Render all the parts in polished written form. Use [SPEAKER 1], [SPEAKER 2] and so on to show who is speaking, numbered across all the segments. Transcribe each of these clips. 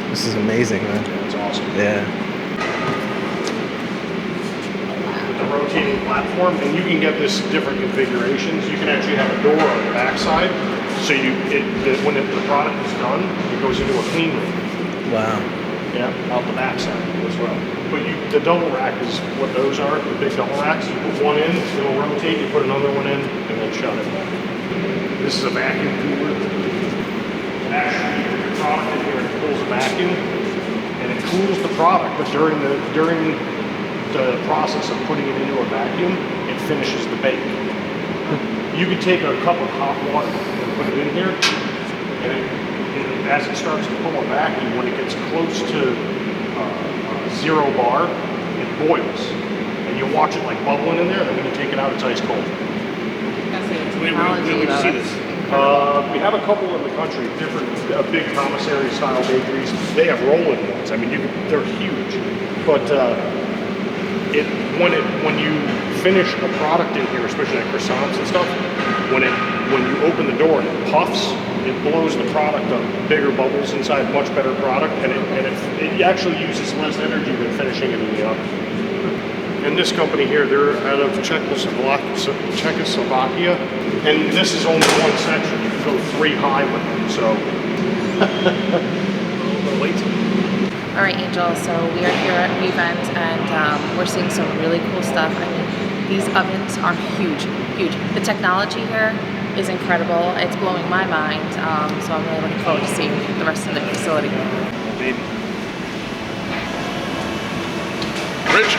[SPEAKER 1] This is amazing, man.
[SPEAKER 2] Yeah, it's awesome.
[SPEAKER 1] Yeah.
[SPEAKER 2] The rotating platform, and you can get this different configurations. You can actually have a door on the backside, so when the product is done, it goes into a clean room.
[SPEAKER 1] Wow.
[SPEAKER 2] Yeah, out the backside as well. But the double rack is what those are, the big double racks. You put one in, it'll rotate, you put another one in, and then shut it. This is a vacuum cooler. Actually, your product in here, it pulls a vacuum, and it cools the product, but during the process of putting it into a vacuum, it finishes the bake. You could take a cup of hot water and put it in here, and as it starts to pull a vacuum, when it gets close to 0 bar, it boils. And you watch it like bubbling in there, and then when you take it out, it's ice cold.
[SPEAKER 3] We
[SPEAKER 2] see this. We have a couple in the country, different big commissary style bakeries. They have rolling ones. I mean, they're huge. But when you finish a product in here, especially like croissants and stuff, when you open the door and it puffs, it blows the product up, bigger bubbles inside, much better product, and it actually uses less energy than finishing it in the oven. And this company here, they're out of Czechoslovakia, and this is only one section. You can go 3 high with them, so. Wait.
[SPEAKER 3] All right, Angel, so we are here at Revent, and we're seeing some really cool stuff. I mean, these ovens are huge, huge. The technology here is incredible. It's blowing my mind, so I'm really looking forward to seeing the rest of the facility.
[SPEAKER 2] Baby.
[SPEAKER 4] Rich?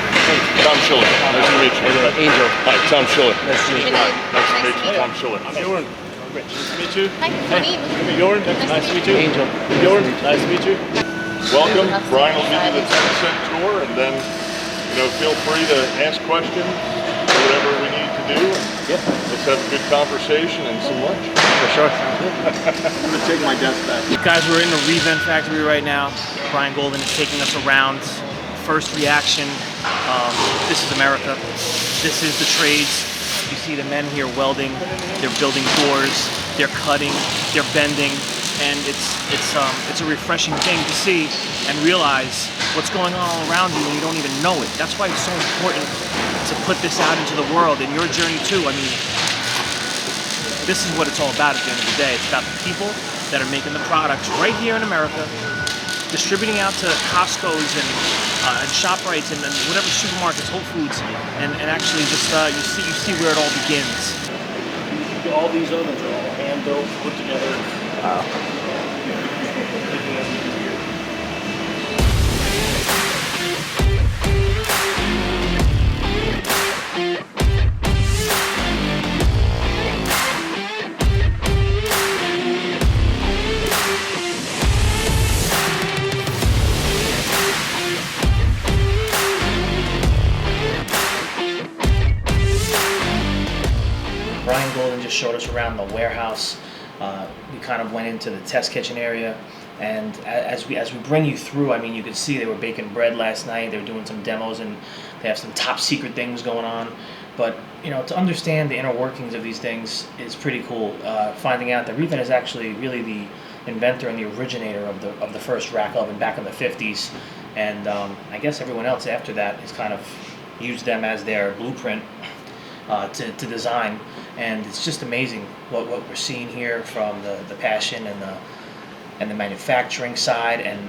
[SPEAKER 4] Tom Schiller. Nice to meet you.
[SPEAKER 1] Angel.
[SPEAKER 4] Hi, Tom Schiller.
[SPEAKER 1] Nice to meet you.
[SPEAKER 4] Nice to meet you, Tom Schiller.
[SPEAKER 2] I'm Jordan. Rich, nice to meet you.
[SPEAKER 3] Hi, Tony.
[SPEAKER 2] Jordan, nice to meet you.
[SPEAKER 1] Angel.
[SPEAKER 2] Jordan, nice to meet you.
[SPEAKER 4] Welcome. Brian will give you the 10-cent tour, and then, feel free to ask questions, whatever we need to do.
[SPEAKER 1] Yeah.
[SPEAKER 4] Let's have a good conversation and some lunch.
[SPEAKER 1] For sure.
[SPEAKER 4] I'm going to take my desk back.
[SPEAKER 5] Guys, we're in the Revent factory right now. Brian Golden is taking us around. First reaction, this is America. This is the trades. You see the men here welding, they're building doors, they're cutting, they're bending, and it's a refreshing thing to see and realize what's going on all around you and you don't even know it. That's why it's so important to put this out into the world, and your journey too. I mean, this is what it's all about at the end of the day. It's about the people that are making the products right here in America, distributing out to Costco's and ShopRites and whatever supermarkets, Whole Foods, and actually just you see where it all begins.
[SPEAKER 2] All these ovens are all hand built, put together.
[SPEAKER 1] Wow.
[SPEAKER 5] Brian Golden just showed us around the warehouse. We kind of went into the test kitchen area, and as we bring you through, I mean, you could see they were baking bread last night. They were doing some demos, and they have some top secret things going on. But to understand the inner workings of these things is pretty cool. Finding out that Revent is actually really the inventor and the originator of the first rack oven back in the 50s, and I guess everyone else after that has kind of used them as their blueprint to design. And it's just amazing what we're seeing here from the passion and the manufacturing side. And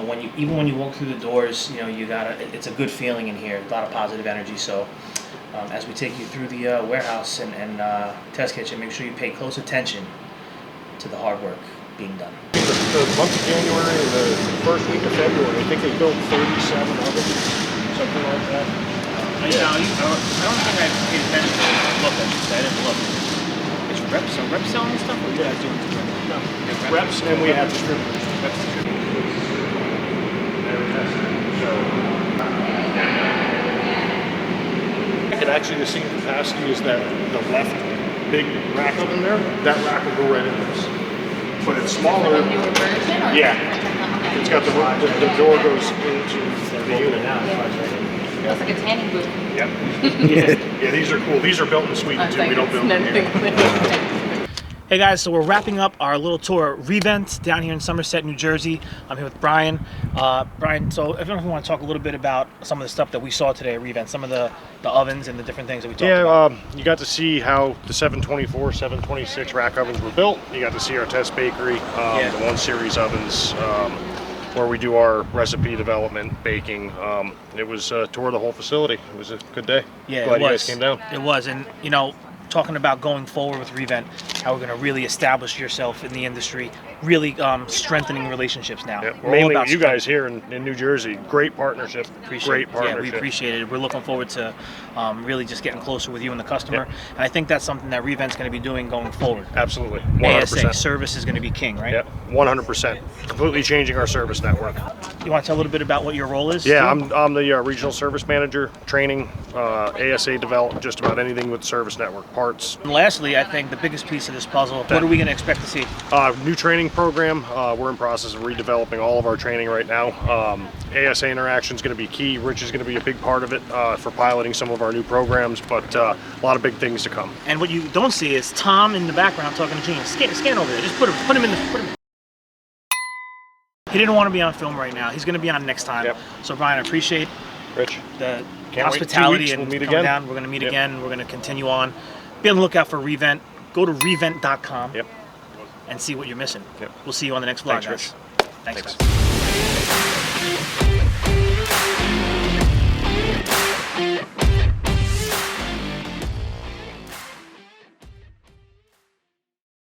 [SPEAKER 5] when you walk through the doors, it's a good feeling in here, a lot of positive energy. So as we take you through the warehouse and test kitchen, make sure you pay close attention to the hard work being done.
[SPEAKER 2] The month of January and the first week of February, I think they built 37 ovens, something like that.
[SPEAKER 5] I don't think I paid attention to it. Look, I didn't look. It's reps. Are reps selling this stuff, or you guys doing it?
[SPEAKER 2] No. Reps, and we have distributors. Reps distributors. So, actually, the same capacity as that the left big rack oven there. That rack will go right in this, but it's smaller.
[SPEAKER 3] Newer version, or
[SPEAKER 2] Yeah, it's got the door goes into the unit now.
[SPEAKER 3] It's like a tanning booth.
[SPEAKER 2] Yep. Yeah, these are cool. These are built in Sweden too. We don't build them here.
[SPEAKER 5] Hey guys, so we're wrapping up our little tour at Revent down here in Somerset, New Jersey. I'm here with Brian. Brian, so if you want to talk a little bit about some of the stuff that we saw today at Revent, some of the ovens and the different things that we talked about.
[SPEAKER 2] You got to see how the 724, 726 rack ovens were built. You got to see our test bakery, the 1 series ovens, where we do our recipe development, baking. It was a tour of the whole facility. It was a good day.
[SPEAKER 5] Yeah,
[SPEAKER 2] Glad
[SPEAKER 5] it was.
[SPEAKER 2] you guys came down.
[SPEAKER 5] It was, and you know, talking about going forward with Revent, how we're going to really establish yourself in the industry, really strengthening relationships now.
[SPEAKER 2] Yeah,
[SPEAKER 5] We're all
[SPEAKER 2] mainly
[SPEAKER 5] about
[SPEAKER 2] with you guys here in New Jersey. Great partnership. Great partnership.
[SPEAKER 5] Yeah, we appreciate it. We're looking forward to really just getting closer with you and the customer.
[SPEAKER 2] Yep.
[SPEAKER 5] And I think that's something that Revent's going to be doing going forward.
[SPEAKER 2] Absolutely. 100%.
[SPEAKER 5] ASA, service is going to be king, right?
[SPEAKER 2] Yep, 100%. Completely changing our service network.
[SPEAKER 5] You want to tell a little bit about what your role is?
[SPEAKER 2] Yeah,
[SPEAKER 5] too?
[SPEAKER 2] I'm the regional service manager, training, ASA development, just about anything with service network parts.
[SPEAKER 5] And lastly, I think the biggest piece of this puzzle, what are we going to expect to see?
[SPEAKER 2] New training program. We're in process of redeveloping all of our training right now. ASA interaction is going to be key. Rich is going to be a big part of it for piloting some of our new programs, but a lot of big things to come.
[SPEAKER 5] And what you don't see is Tom in the background talking to Gene. Scan over there. Just put him in the. He didn't want to be on film right now. He's going to be on next time.
[SPEAKER 2] Yep.
[SPEAKER 5] So Brian, I appreciate
[SPEAKER 2] Rich,
[SPEAKER 5] the
[SPEAKER 2] can't
[SPEAKER 5] hospitality
[SPEAKER 2] wait. 2 weeks.
[SPEAKER 5] and
[SPEAKER 2] We'll meet
[SPEAKER 5] coming
[SPEAKER 2] again.
[SPEAKER 5] down. We're going to meet
[SPEAKER 2] Yep.
[SPEAKER 5] again. We're going to continue on. Be on the lookout for Revent. Go to revent.com
[SPEAKER 2] Yep.
[SPEAKER 5] and see what you're missing.
[SPEAKER 2] Yep.
[SPEAKER 5] We'll see you on the next vlog,
[SPEAKER 2] Thanks,
[SPEAKER 5] guys.
[SPEAKER 2] Rich.
[SPEAKER 5] Thanks.
[SPEAKER 2] Thanks.
[SPEAKER 5] Guys.